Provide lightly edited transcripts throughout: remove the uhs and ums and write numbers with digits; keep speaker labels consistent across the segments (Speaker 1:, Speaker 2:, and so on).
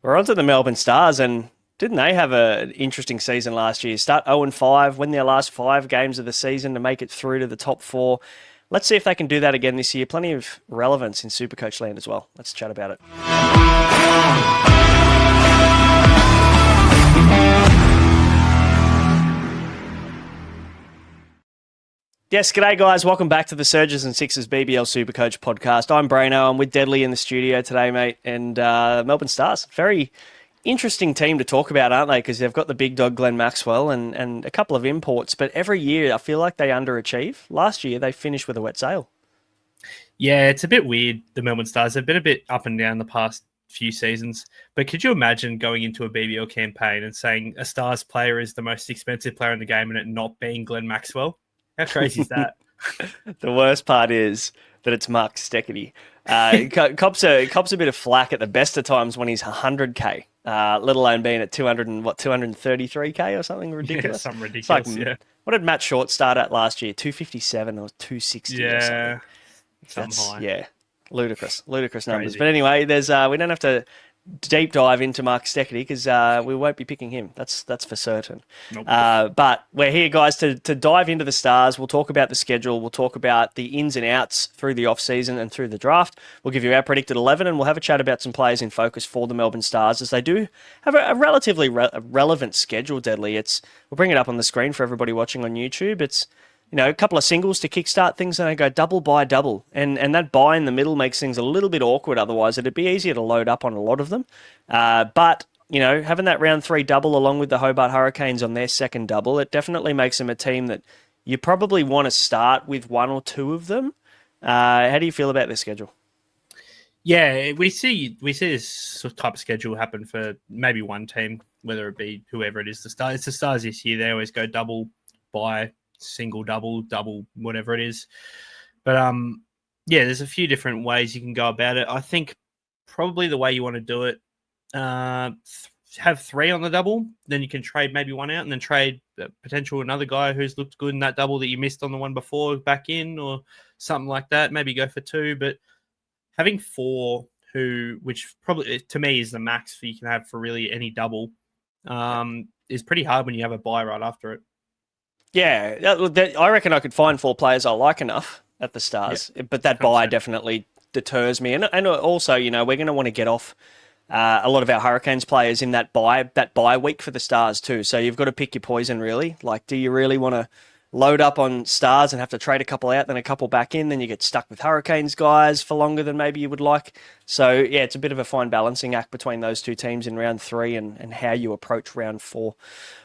Speaker 1: We're on to the Melbourne Stars, and didn't they have an interesting season last year? Start 0-5, win their last 5 games of the season to make it through to the top four. Let's see if they can do that again this year. Plenty of relevance in Supercoach land as well. Let's chat about it. Yes, g'day guys. Welcome back to the Surges and Sixes BBL SuperCoach podcast. I'm Braino. I'm with Deadly in the studio today, mate, and Melbourne Stars. Very interesting team to talk about, aren't they? Because they've got the big dog Glenn Maxwell and a couple of imports, but every year I feel like they underachieve. Last year they finished with a wet sail.
Speaker 2: Yeah, it's a bit weird, the Melbourne Stars. They've been a bit up and down the past few seasons. But could you imagine going into a BBL campaign and saying a Stars player is the most expensive player in the game and it not being Glenn Maxwell? How crazy is that?
Speaker 1: The worst part is that it's Mark Steckity. Cops a bit of flack at the best of times when he's 100k, let alone being at 233k or something ridiculous.
Speaker 2: Yeah, something ridiculous,
Speaker 1: It's like, what did Matt Short start at last year? 257 or 260 or something.
Speaker 2: Something high.
Speaker 1: Yeah, ludicrous numbers.
Speaker 2: Crazy.
Speaker 1: But anyway, there's we don't have to deep dive into Mark Steckity because we won't be picking him. That's for certain.
Speaker 2: Nope.
Speaker 1: But we're here, guys, to dive into the Stars. We'll talk about the schedule. We'll talk about the ins and outs through the off-season and through the draft. We'll give you our predicted 11, and we'll have a chat about some players in focus for the Melbourne Stars, as they do have a relatively relevant schedule, Deadly. We'll bring it up on the screen for everybody watching on YouTube. It's a couple of singles to kickstart things, and they go double by double. And that buy in the middle makes things a little bit awkward. Otherwise, it'd be easier to load up on a lot of them. But having that round 3 double along with the Hobart Hurricanes on their second double, it definitely makes them a team that you probably want to start with one or two of them. How do you feel about their schedule?
Speaker 2: Yeah, we see this sort of type of schedule happen for maybe one team, whether it be whoever it is. It's the Stars this year. They always go double by single, double, whatever it is. But there's a few different ways you can go about it. I think probably the way you want to do it, have 3 on the double, then you can trade maybe one out and then trade potential another guy who's looked good in that double that you missed on the one before back in or something like that. Maybe go for 2, but having 4 which probably to me is the max you can have for really any double, is pretty hard when you have a buy right after it.
Speaker 1: Yeah, I reckon I could find 4 players I like enough at the Stars, but that buy definitely deters me. And also, we're going to want to get off a lot of our Hurricanes players in that buy week for the Stars too. So you've got to pick your poison, really. Like, do you really want to load up on Stars and have to trade a couple out, then a couple back in, then you get stuck with Hurricanes guys for longer than maybe you would like. So, yeah, it's a bit of a fine balancing act between those two teams in round 3 and how you approach round 4.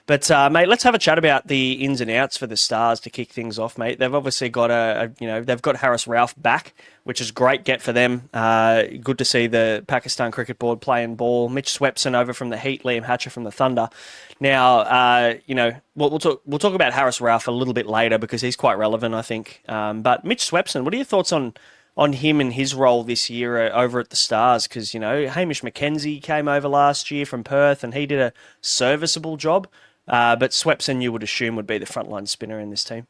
Speaker 1: But, mate, let's have a chat about the ins and outs for the Stars to kick things off, mate. They've obviously got they've got Harris Ralph back, which is great get for them. Good to see the Pakistan Cricket Board playing ball. Mitch Swepson over from the Heat, Liam Hatcher from the Thunder. Now, we'll talk about Harris Ralph a little bit later because he's quite relevant, I think. But Mitch Swepson, what are your thoughts on him and his role this year over at the Stars? Because, Hamish McKenzie came over last year from Perth and he did a serviceable job. But Swepson, you would assume, would be the frontline spinner in this team.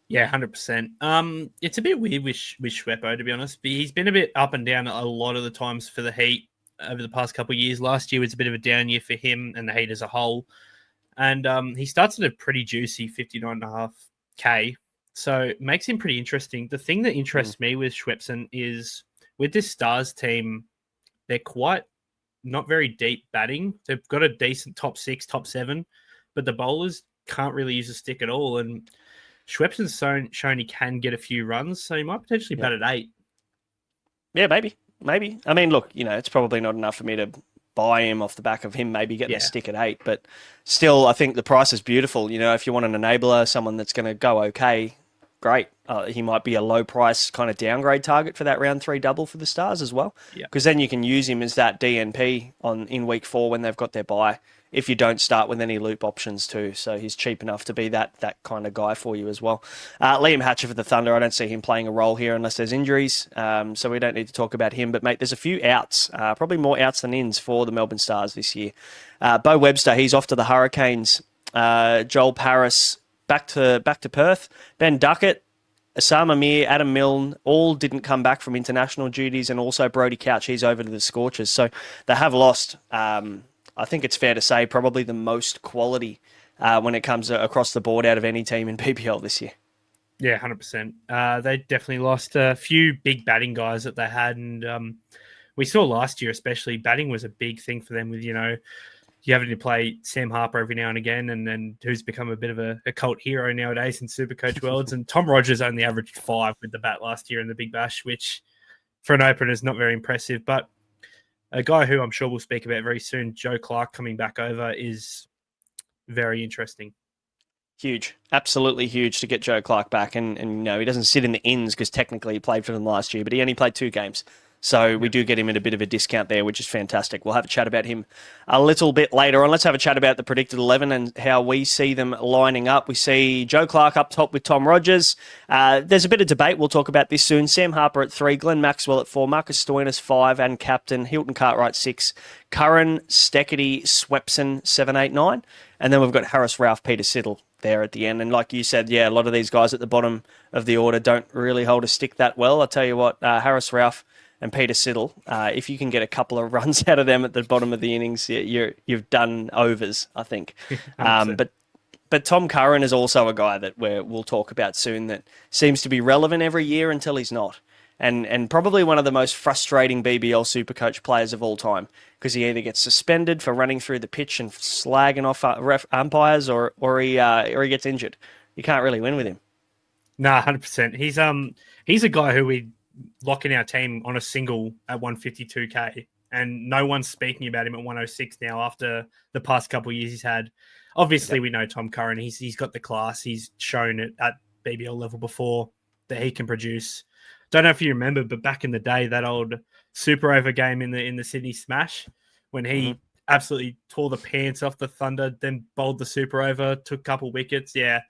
Speaker 2: Yeah, 100%. It's a bit weird with Schweppo, to be honest. But he's been a bit up and down a lot of the times for the Heat over the past couple of years. Last year was a bit of a down year for him and the Heat as a whole. And he starts at a pretty juicy 59.5K. So it makes him pretty interesting. The thing that interests me with Schwepson is with this Stars team, they're quite not very deep batting. They've got a decent top 6, top 7, but the bowlers can't really use a stick at all. And Schwepson's shown he can get a few runs, so he might potentially bat at 8.
Speaker 1: Yeah, maybe. I mean, look, it's probably not enough for me to buy him off the back of him maybe getting a stick at 8, but still, I think the price is beautiful. If you want an enabler, someone that's going to go okay, great. He might be a low price kind of downgrade target for that round 3 double for the Stars as well. Because then you can use him as that DNP in week 4 when they've got their bye, if you don't start with any loop options too. So he's cheap enough to be that kind of guy for you as well. Liam Hatcher for the Thunder, I don't see him playing a role here unless there's injuries. So we don't need to talk about him. But, mate, there's a few outs, probably more outs than ins for the Melbourne Stars this year. Bo Webster, he's off to the Hurricanes. Joel Paris back to Perth. Ben Duckett, Osama Mir, Adam Milne, all didn't come back from international duties, and also Brody Couch, he's over to the Scorchers. So they have lost, I think it's fair to say, probably the most quality when it comes across the board out of any team in BBL this year.
Speaker 2: Yeah, 100%. They definitely lost a few big batting guys that they had. And we saw last year, especially, batting was a big thing for them with, you having to play Sam Harper every now and again, and then who's become a bit of a cult hero nowadays in SuperCoach worlds. And Tom Rogers only averaged 5 with the bat last year in the Big Bash, which for an opener is not very impressive. But a guy who I'm sure we'll speak about very soon, Joe Clark, coming back over, is very interesting.
Speaker 1: Huge. Absolutely huge to get Joe Clark back. And he doesn't sit in the ins because technically he played for them last year, but he only played 2 games. So we do get him at a bit of a discount there, which is fantastic. We'll have a chat about him a little bit later on. Let's have a chat about the predicted 11 and how we see them lining up. We see Joe Clark up top with Tom Rogers. There's a bit of debate. We'll talk about this soon. Sam Harper at 3, Glenn Maxwell at 4, Marcus Stoinis 5, and captain Hilton Cartwright 6, Curran, Steckety, Swepson 7, 8, 9. And then we've got Harris, Ralph, Peter Siddle there at the end. And like you said, a lot of these guys at the bottom of the order don't really hold a stick that well. I'll tell you what, Harris, Ralph, and Peter Siddle, if you can get a couple of runs out of them at the bottom of the innings, you've done overs, I think. But Tom Curran is also a guy that we'll talk about soon that seems to be relevant every year until he's not. And probably one of the most frustrating BBL SuperCoach players of all time, because he either gets suspended for running through the pitch and slagging off umpires, or he gets injured. You can't really win with him.
Speaker 2: Nah, 100%. He's a guy who we lock in our team on a single at 152k, and no one's speaking about him at 106 now after the past couple of years he's had. Obviously, we know Tom Curran. He's got the class. He's shown it at BBL level before that he can produce. Don't know if you remember, but back in the day, that old super over game in the Sydney Smash, when he absolutely tore the pants off the Thunder, then bowled the super over, took a couple wickets. Yeah,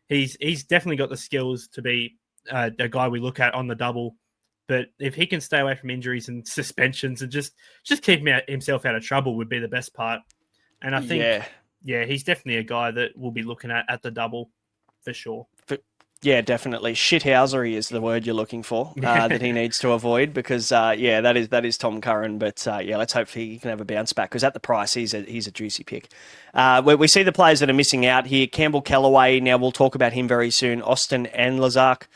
Speaker 2: he's definitely got the skills to be a guy we look at on the double. But if he can stay away from injuries and suspensions and just keep himself out of trouble would be the best part. And I think, he's definitely a guy that we'll be looking at the double for sure.
Speaker 1: Yeah, definitely. Shithousery is the word you're looking for that he needs to avoid because, that is Tom Curran. But, let's hope he can have a bounce back because at the price, he's a juicy pick. We see the players that are missing out here. Campbell Kellaway, now we'll talk about him very soon. Austin and Lazark.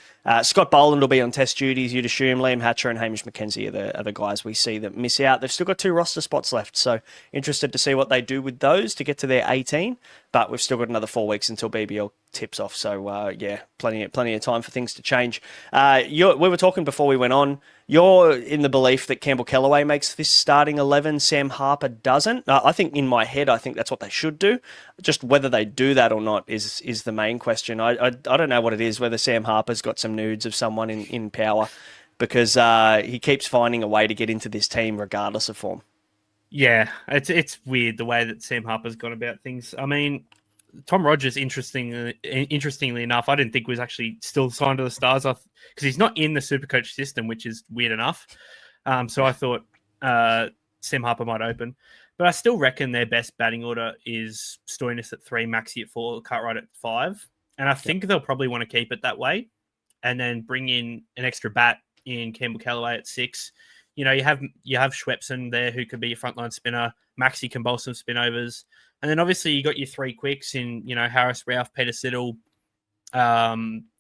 Speaker 1: Scott Boland will be on test duties, you'd assume. Liam Hatcher and Hamish McKenzie are the guys we see that miss out. They've still got 2 roster spots left, so interested to see what they do with those to get to their 18. But we've still got another 4 weeks until BBL tips off, so plenty of time for things to change. We were talking before we went on. You're in the belief that Campbell Kellaway makes this starting 11, Sam Harper doesn't. I think in my head, I think that's what they should do. Just whether they do that or not is the main question. I don't know what it is, whether Sam Harper's got some nudes of someone in power, because he keeps finding a way to get into this team regardless of form. Yeah,
Speaker 2: it's weird the way that Sam Harper's gone about things. I mean, Tom Rogers, interestingly enough, I didn't think was actually still signed to the Stars because he's not in the SuperCoach system, which is weird enough. So I thought Sam Harper might open. But I still reckon their best batting order is Stoinis at 3, Maxi at 4, Cartwright at 5. And I think they'll probably want to keep it that way and then bring in an extra bat in Campbell Kellaway at 6. You have Swepson there who could be your frontline spinner. Maxi can bowl some spin overs. And then obviously you got your 3 quicks in, Harris, Ralph, Peter Siddle. They're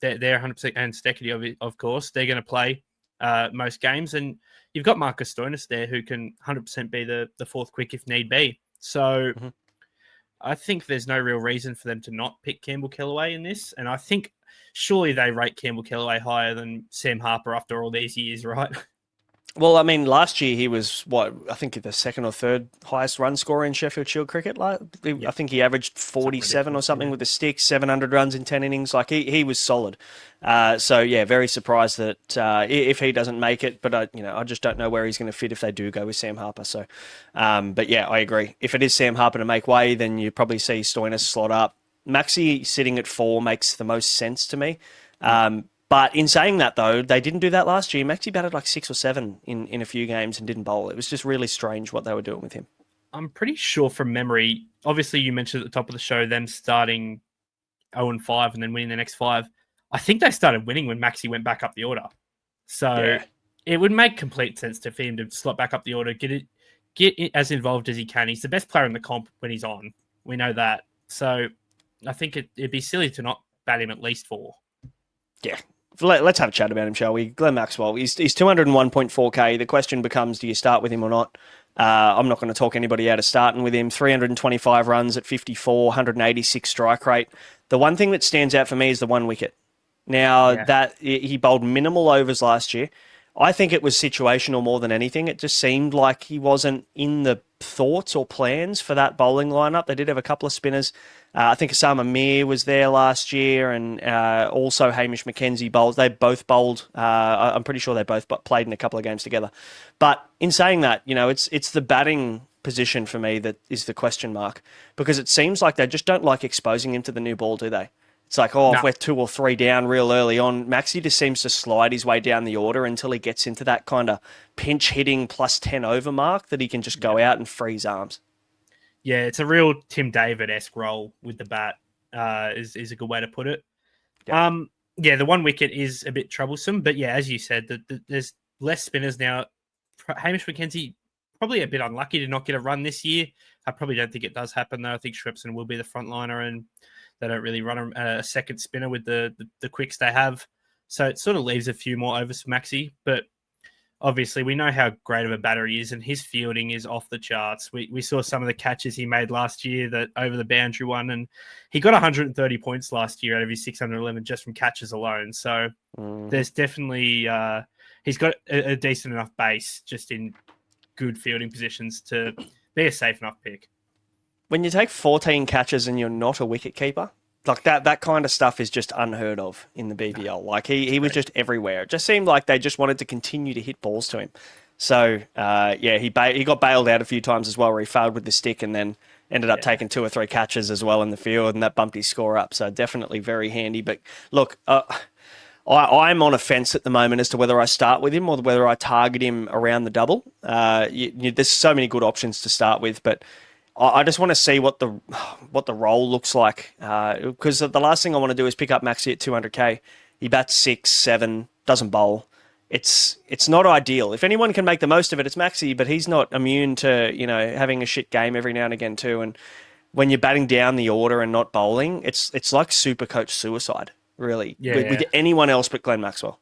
Speaker 2: 100%, and Steckety, of course. They're going to play most games. And you've got Marcus Stoinis there who can 100% be the 4th quick if need be. So I think there's no real reason for them to not pick Campbell Kellaway in this. And I think surely they rate Campbell Kellaway higher than Sam Harper after all these years, right?
Speaker 1: Well, I mean, last year he was, I think the 2nd or 3rd highest run scorer in Sheffield Shield cricket. I think he averaged 47 or something with the stick, 700 runs in 10 innings. Like, he was solid. Very surprised that if he doesn't make it, but I just don't know where he's going to fit if they do go with Sam Harper. So, I agree. If it is Sam Harper to make way, then you probably see Stoinis slot up. Maxi sitting at 4 makes the most sense to me. But in saying that, though, they didn't do that last year. Maxi batted like 6 or 7 in a few games and didn't bowl. It was just really strange what they were doing with him.
Speaker 2: I'm pretty sure from memory, obviously you mentioned at the top of the show them starting 0-5 and then winning the next 5. I think they started winning when Maxi went back up the order. So it would make complete sense for him to slot back up the order, get it as involved as he can. He's the best player in the comp when he's on. We know that. So I think it'd be silly to not bat him at least 4.
Speaker 1: Yeah. Let's have a chat about him, shall we? Glenn Maxwell, he's 201.4k. The question becomes, do you start with him or not? I'm not going to talk anybody out of starting with him. 325 runs at 54, 186 strike rate. The one thing that stands out for me is the 1 wicket. Now, that he bowled minimal overs last year. I think it was situational more than anything. It just seemed like he wasn't in the thoughts or plans for that bowling lineup. They did have a couple of spinners. I think Osama Mir was there last year, and also Hamish McKenzie bowled. They both bowled. I'm pretty sure they both played in a couple of games together. But in saying that, it's the batting position for me that is the question mark, because it seems like they just don't like exposing him to the new ball, do they? It's like, if we're 2 or 3 down real early on, Maxi just seems to slide his way down the order until he gets into that kind of pinch hitting plus 10 over mark that he can just go out and freeze arms.
Speaker 2: Yeah, it's a real Tim David-esque role with the bat, is a good way to put it. Yeah. The 1 wicket is a bit troublesome, but yeah, as you said, there's less spinners now. Hamish McKenzie, probably a bit unlucky to not get a run this year. I probably don't think it does happen, though. I think Shrepson will be the frontliner, and they don't really run a second spinner with the quicks they have. So it sort of leaves a few more overs for Maxi. But obviously, we know how great of a batter he is, and his fielding is off the charts. We saw some of the catches he made last year, that over the boundary one, and he got 130 points last year out of his 611 just from catches alone. So there's definitely he's got a decent enough base just in good fielding positions to be a safe enough pick.
Speaker 1: When you take 14 catches and you're not a wicket keeper, like that kind of stuff is just unheard of in the BBL. Like he was just everywhere. It just seemed like they just wanted to continue to hit balls to him. So he got bailed out a few times as well, where he failed with the stick and then ended up taking 2 or 3 catches as well in the field, and that bumped his score up. So definitely very handy. But look, I'm on a fence at the moment as to whether I start with him or whether I target him around the double. There's so many good options to start with, but I just want to see what the role looks like, because the last thing I want to do is pick up Maxi at 200k. He bats 6, 7, doesn't bowl. It's not ideal. If anyone can make the most of it, it's Maxi, but he's not immune to having a shit game every now and again too. And when you're batting down the order and not bowling, it's like SuperCoach suicide, really, with anyone else but Glenn Maxwell.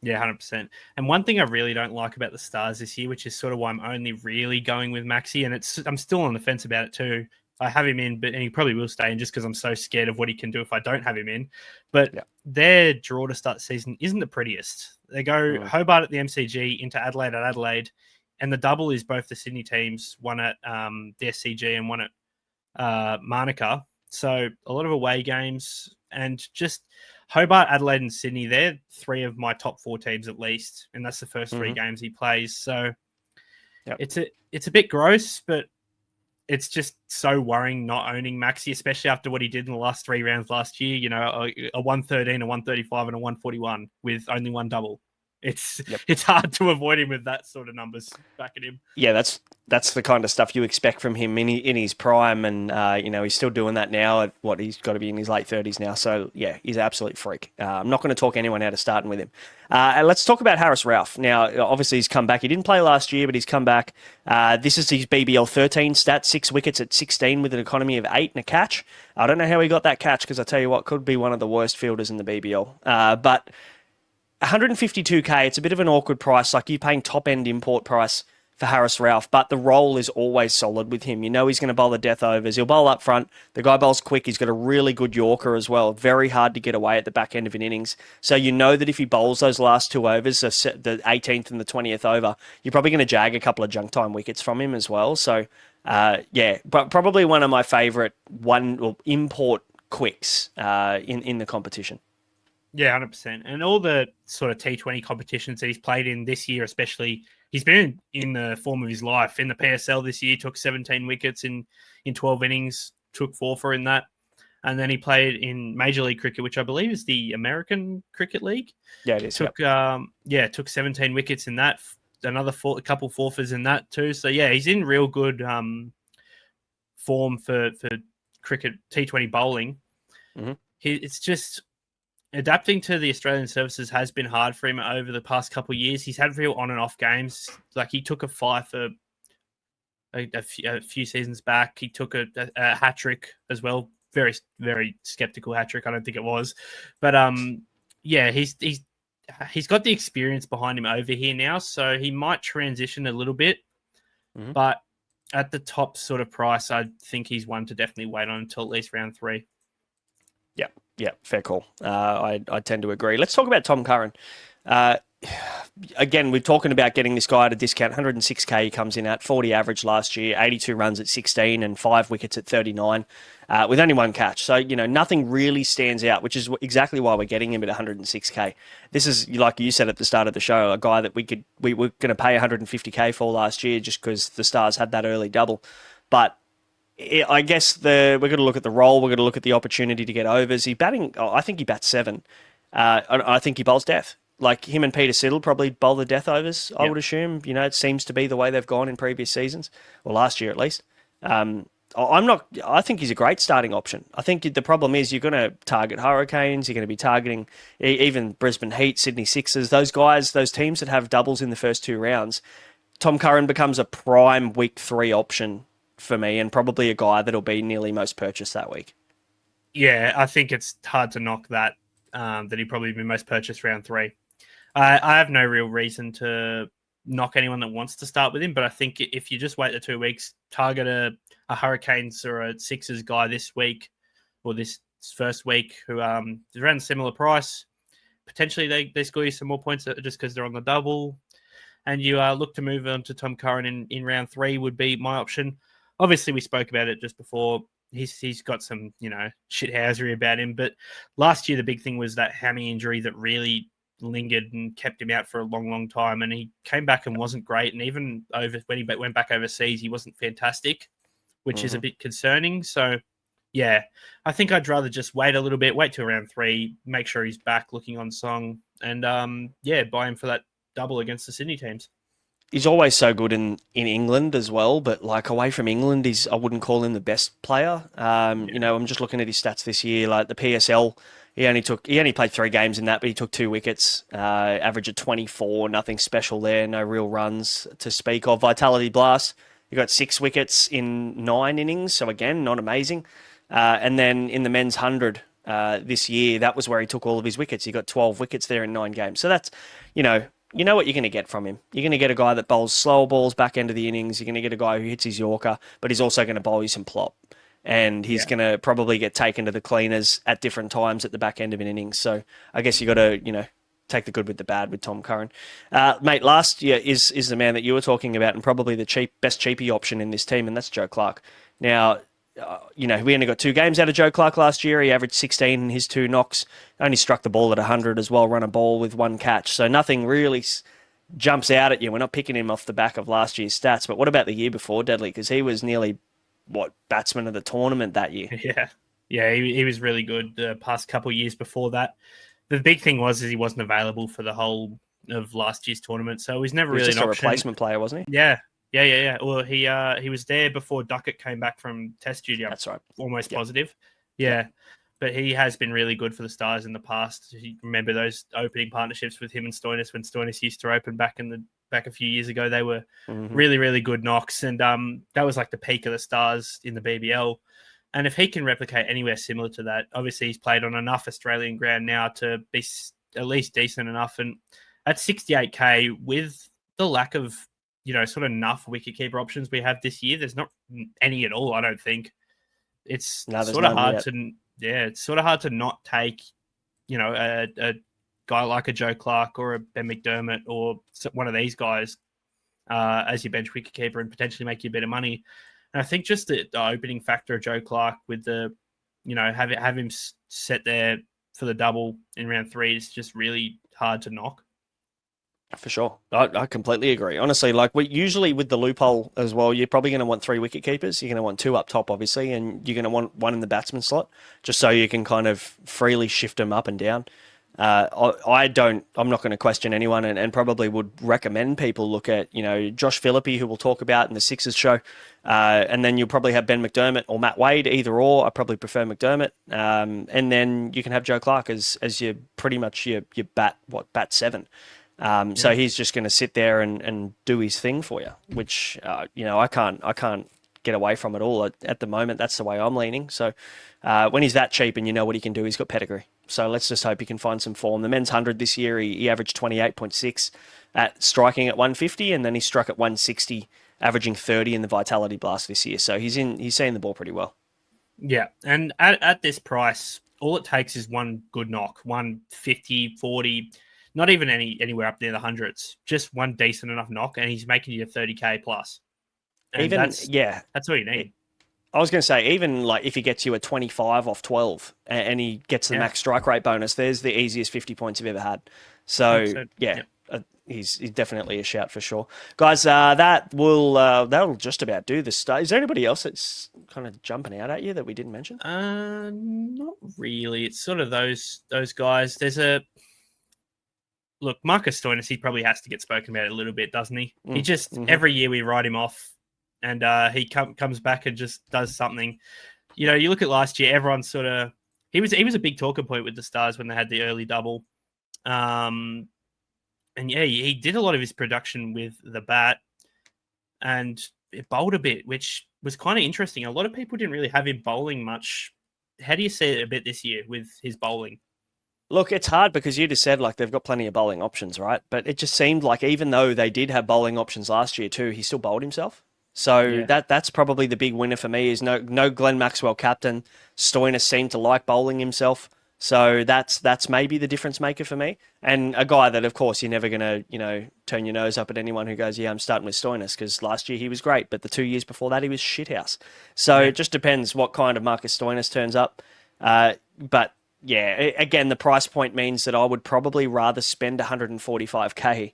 Speaker 2: Yeah, 100%. And one thing I really don't like about the Stars this year, which is sort of why I'm only really going with Maxi, and I'm still on the fence about it too. I have him in, and he probably will stay in just because I'm so scared of what he can do if I don't have him in. But their draw to start the season isn't the prettiest. They go Hobart at the MCG, into Adelaide at Adelaide, and the double is both the Sydney teams, one at the SCG and one at Manuka. So a lot of away games, and just Hobart, Adelaide, and Sydney, they're 3 of my top 4 teams at least, and that's the first 3 games he plays. So it's a bit gross, but it's just so worrying not owning Maxi, especially after what he did in the last 3 rounds last year. A 113, a 135, and a 141 with only 1 double. It's hard to avoid him with that sort of numbers back at him. Yeah,
Speaker 1: that's the kind of stuff you expect from him in his prime, and he's still doing that now. At what, he's got to be in his late 30s now. So yeah, he's an absolute freak. I'm not going to talk anyone out of starting with him. And let's talk about Harris Ralph. Now, obviously he's come back. He didn't play last year, but he's come back. This is his BBL 13 stat: 6 wickets at 16 with an economy of 8 and a catch. I don't know how he got that catch, because I tell you what, could be one of the worst fielders in the BBL. But 152k, it's a bit of an awkward price. Like, you're paying top-end import price for Harris Ralph, but the role is always solid with him. He's going to bowl the death overs. He'll bowl up front. The guy bowls quick. He's got a really good Yorker as well. Very hard to get away at the back end of an innings. So that if he bowls those last 2 overs, the 18th and the 20th over, you're probably going to jag a couple of junk time wickets from him as well. So, but probably one of my favourite import quicks in the competition.
Speaker 2: Yeah, 100%. And all the sort of T20 competitions that he's played in this year, especially, he's been in the form of his life. In the PSL this year, took 17 wickets in 12 innings, took 4 for in that. And then he played in Major League Cricket, which I believe is the American Cricket League.
Speaker 1: Yeah, it is.
Speaker 2: Took 17 wickets in that. A couple forfers in that too. So yeah, he's in real good form for cricket T20 bowling.
Speaker 1: Mm-hmm.
Speaker 2: It's just, adapting to the Australian services has been hard for him over the past couple of years. He's had real on and off games. Like he took a five a few seasons back. He took a hat trick as well. Very, very skeptical hat trick. I don't think it was, but yeah, he's got the experience behind him over here now, so he might transition a little bit. Mm-hmm. But at the top sort of price, I think he's one to definitely wait on until at least round 3.
Speaker 1: Yeah, fair call. I tend to agree. Let's talk about Tom Curran. Again, we're talking about getting this guy at a discount. 106k he comes in at, 40 average last year, 82 runs at 16 and 5 wickets at 39 with only 1 catch. So, nothing really stands out, which is exactly why we're getting him at 106k. This is, like you said at the start of the show, a guy that we were going to pay 150k for last year just because the Stars had that early double. But I guess we're going to look at the role. We're going to look at the opportunity to get overs. I think he bats 7. I think he bowls death. Like him and Peter Siddle probably bowl the death overs, I would assume. It seems to be the way they've gone in previous seasons, or last year at least. I think he's a great starting option. I think the problem is you're going to target Hurricanes. You're going to be targeting even Brisbane Heat, Sydney Sixers, those guys, those teams that have doubles in the first 2 rounds. Tom Curran becomes a prime week 3 option for me, and probably a guy that'll be nearly most purchased that week.
Speaker 2: Yeah, I think it's hard to knock that he'd probably be most purchased round 3. I have no real reason to knock anyone that wants to start with him, but I think if you just wait the 2 weeks, target a Hurricanes or a Sixers guy this week or this first week who is around a similar price, potentially they score you some more points just because they're on the double, and you look to move on to Tom Curran in round 3 would be my option. Obviously, we spoke about it just before. He's got some, shithousery about him. But last year, the big thing was that hammy injury that really lingered and kept him out for a long, long time. And he came back and wasn't great. And even when he went back overseas, he wasn't fantastic, which is a bit concerning. So, yeah, I think I'd rather just wait a little bit, wait till round 3, make sure he's back looking on song, and, buy him for that double against the Sydney teams.
Speaker 1: He's always so good in England as well, but like away from England, I wouldn't call him the best player. I'm just looking at his stats this year. Like the PSL, he only played 3 games in that, but he took 2 wickets, average of 24, nothing special there, no real runs to speak of. Vitality Blast, he got 6 wickets in 9 innings, so again, not amazing. And then in the men's 100 this year, that was where he took all of his wickets. He got 12 wickets there in 9 games. So that's, you know what you're going to get from him. You're going to get a guy that bowls slower balls back end of the innings. You're going to get a guy who hits his Yorker, but he's also going to bowl you some plop. And he's going to probably get taken to the cleaners at different times at the back end of an innings. So I guess you got to, take the good with the bad with Tom Curran. Mate, last year is the man that you were talking about, and probably the best cheapie option in this team, and that's Joe Clark. Now, we only got 2 games out of Joe Clark last year. He averaged 16 in his 2 knocks, only struck the ball at 100 as well, run a ball with 1 catch. So nothing really jumps out at you. We're not picking him off the back of last year's stats. But what about the year before, Deadly? Because he was nearly, batsman of the tournament that year.
Speaker 2: Yeah, he was really good the past couple of years before that. The big thing was he wasn't available for the whole of last year's tournament, so he was never really an option.
Speaker 1: Just a replacement player, wasn't he?
Speaker 2: Yeah. Well, he was there before Duckett came back from Test duty.
Speaker 1: That's right.
Speaker 2: Almost positive. Yeah. But he has been really good for the Stars in the past. You remember those opening partnerships with him and Stoinis when Stoinis used to open back a few years ago. They were really, really good knocks. And that was like the peak of the Stars in the BBL. And if he can replicate anywhere similar to that, obviously he's played on enough Australian ground now to be at least decent enough. And at 68k, with the lack of, sort of enough wicketkeeper options we have this year, there's not any at all, I don't think. It's sort of hard it's sort of hard to not take, a guy like a Joe Clark or a Ben McDermott or one of these guys as your bench wicketkeeper and potentially make you a bit of money. And I think just the opening factor of Joe Clark with the, have him set there for the double in round 3 is just really hard to knock.
Speaker 1: For sure. I completely agree. Honestly, usually with the loophole as well, you're probably going to want 3 wicket keepers. You're going to want 2 up top, obviously, and you're going to want 1 in the batsman slot, just so you can kind of freely shift them up and down. I'm not going to question anyone, and probably would recommend people look at, Josh Phillippe, who we'll talk about in the Sixers show. And then you'll probably have Ben McDermott or Matt Wade, either or. I probably prefer McDermott. And then you can have Joe Clark as your pretty much your bat 7. So he's just going to sit there and do his thing for you, which, I can't get away from it all at the moment. That's the way I'm leaning. So when he's that cheap and you know what he can do, he's got pedigree. So let's just hope he can find some form. The men's 100 this year, he averaged 28.6 at striking at 150, and then he struck at 160, averaging 30 in the Vitality Blast this year. So he's seeing the ball pretty well.
Speaker 2: Yeah, and at this price, all it takes is one good knock, 150, 40, not even anywhere up near the hundreds, just one decent enough knock, and he's making you 30K plus. And that's all you need.
Speaker 1: I was going to say, even like if he gets you a 25 off 12 and he gets the max strike rate bonus, there's the easiest 50 points you've ever had. So he's definitely a shout for sure. Guys, that'll just about do this. Is there anybody else that's kind of jumping out at you that we didn't mention?
Speaker 2: Not really. It's sort of those guys. There's Marcus Stoinis, he probably has to get spoken about a little bit, doesn't he? He just, every year we write him off, and he comes back and just does something. You look at last year, everyone sort of... He was a big talking point with the Stars when they had the early double. And he did a lot of his production with the bat, and it bowled a bit, which was kind of interesting. A lot of people didn't really have him bowling much. How do you see it a bit this year with his bowling?
Speaker 1: Look, it's hard because you just said they've got plenty of bowling options, right? But it just seemed like even though they did have bowling options last year too, he still bowled himself. So that's probably the big winner for me is no Glenn Maxwell captain. Stoinis seemed to like bowling himself. So that's maybe the difference maker for me. And a guy that, of course, you're never going to, turn your nose up at anyone who goes, I'm starting with Stoinis, because last year he was great, but the 2 years before that he was shithouse. So it just depends what kind of Marcus Stoinis turns up. But again, the price point means that I would probably rather spend 145K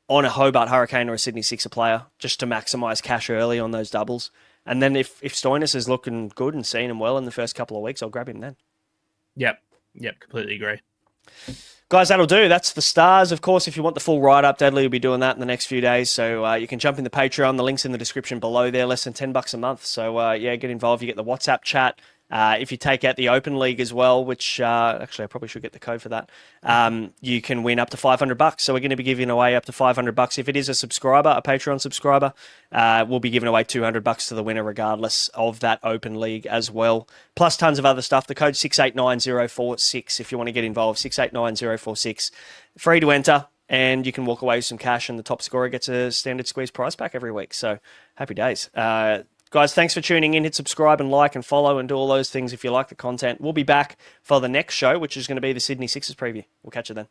Speaker 1: on a Hobart Hurricane or a Sydney Sixer player just to maximise cash early on those doubles. And then if Stoinis is looking good and seeing him well in the first couple of weeks, I'll grab him then.
Speaker 2: Yep, completely agree.
Speaker 1: Guys, that'll do. That's the Stars. Of course, if you want the full write-up, Deadly will be doing that in the next few days. So you can jump in the Patreon. The link's in the description below there. Less than $10 a month. So get involved. You get the WhatsApp chat. If you take out the Open League as well, which actually I probably should get the code for that, you can win up to $500. So we're going to be giving away up to $500. If it is a subscriber, a Patreon subscriber, we'll be giving away $200 to the winner regardless of that Open League as well. Plus tons of other stuff. The code 689046 if you want to get involved. 689046. Free to enter. And you can walk away with some cash, and the top scorer gets a standard squeeze prize pack every week. So happy days. Guys, thanks for tuning in. Hit subscribe and like and follow and do all those things if you like the content. We'll be back for the next show, which is going to be the Sydney Sixers preview. We'll catch you then.